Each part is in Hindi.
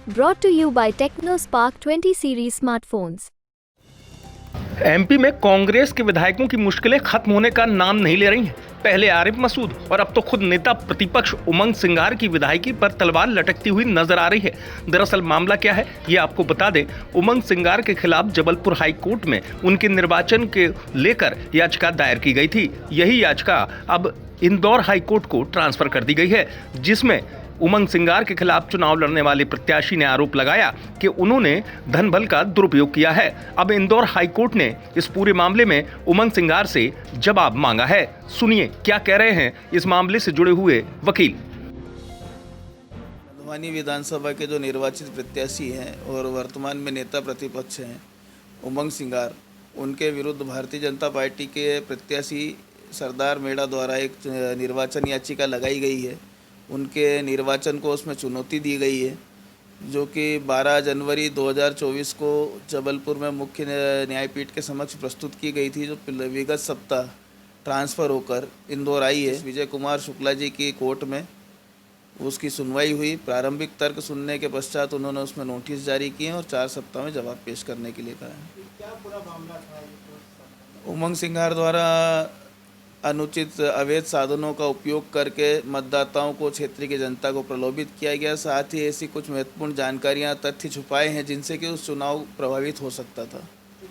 Brought to you by TechnoSpark 20 series smartphones. MP में कांग्रेस के विधायकों की मुश्किलें खत्म होने का नाम नहीं ले रही हैं। पहले आरिफ मसूद और अब तो खुद नेता प्रतिपक्ष उमंग सिंगार की विधायकी पर तलवार लटकती हुई नजर आ रही है। दरअसल मामला क्या है ये आपको बता दें। उमंग सिंगार के खिलाफ जबलपुर हाई कोर्ट में उनके निर्वाचन के लेकर याचिका दायर की गई थी। यही याचिका अब इंदौर हाई कोर्ट को ट्रांसफर कर दी गई है, जिसमें उमंग सिंगार के खिलाफ चुनाव लड़ने वाले प्रत्याशी ने आरोप लगाया कि उन्होंने धन बल का दुरुपयोग किया है। अब इंदौर हाई कोर्ट ने इस पूरे मामले में उमंग सिंगार से जवाब मांगा है। सुनिए क्या कह रहे हैं इस मामले से जुड़े हुए वकील। मधुबनी विधानसभा के जो निर्वाचित प्रत्याशी हैं और वर्तमान में नेता प्रतिपक्ष हैं उमंग सिंगार, उनके विरुद्ध भारतीय जनता पार्टी के प्रत्याशी सरदार मेड़ा द्वारा एक निर्वाचन याचिका लगाई गई है। उनके निर्वाचन को उसमें चुनौती दी गई है, जो कि 12 जनवरी 2024 को जबलपुर में मुख्य न्यायपीठ के समक्ष प्रस्तुत की गई थी, जो विगत सप्ताह ट्रांसफ़र होकर इंदौर आई है। विजय कुमार शुक्ला जी की कोर्ट में उसकी सुनवाई हुई। प्रारंभिक तर्क सुनने के पश्चात उन्होंने उसमें नोटिस जारी किए और 4 सप्ताह में जवाब पेश करने के लिए कहा है। क्या पूरा मामला था? उमंग सिंगार द्वारा अनुचित अवैध साधनों का उपयोग करके मतदाताओं को, क्षेत्र की जनता को प्रलोभित किया गया। साथ ही ऐसी कुछ महत्वपूर्ण जानकारियां, तथ्य छुपाए हैं जिनसे कि उस चुनाव प्रभावित हो सकता था।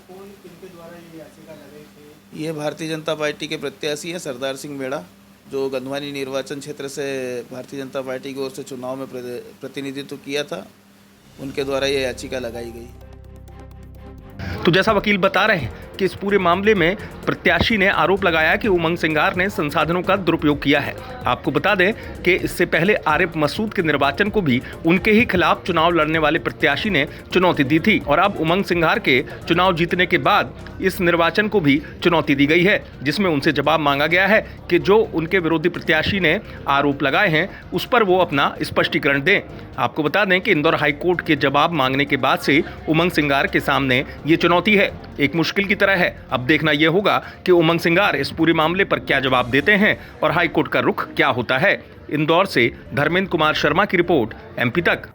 कौन किनके द्वारा ये याचिका लगाई थी? ये भारतीय जनता पार्टी के प्रत्याशी हैं सरदार सिंह मेड़ा, जो गंधवानी निर्वाचन क्षेत्र से भारतीय जनता पार्टी की ओर से चुनाव में प्रतिनिधित्व किया था। उनके द्वारा ये याचिका लगाई गई। तो जैसा वकील बता रहे हैं कि इस पूरे मामले में प्रत्याशी ने आरोप लगाया कि उमंग सिंगार ने संसाधनों का दुरुपयोग किया है। आपको बता दें कि इससे पहले आरिफ मसूद के निर्वाचन को भी उनके ही खिलाफ चुनाव लड़ने वाले प्रत्याशी ने चुनौती दी थी और अब उमंग सिंगार के चुनाव जीतने के बाद इस निर्वाचन को भी चुनौती दी गई है, जिसमें उनसे जवाब मांगा गया है कि जो उनके विरोधी प्रत्याशी ने आरोप लगाए हैं उस पर वो अपना स्पष्टीकरण दें। आपको बता दें कि इंदौर हाई कोर्ट के जवाब मांगने के बाद से उमंग सिंगार के सामने ये चुनौती है, एक मुश्किल की तरह है। अब देखना यह होगा कि उमंग सिंगार इस पूरे मामले पर क्या जवाब देते हैं और हाई कोर्ट का रुख क्या होता है। इंदौर से धर्मेंद्र कुमार शर्मा की रिपोर्ट, एमपी तक।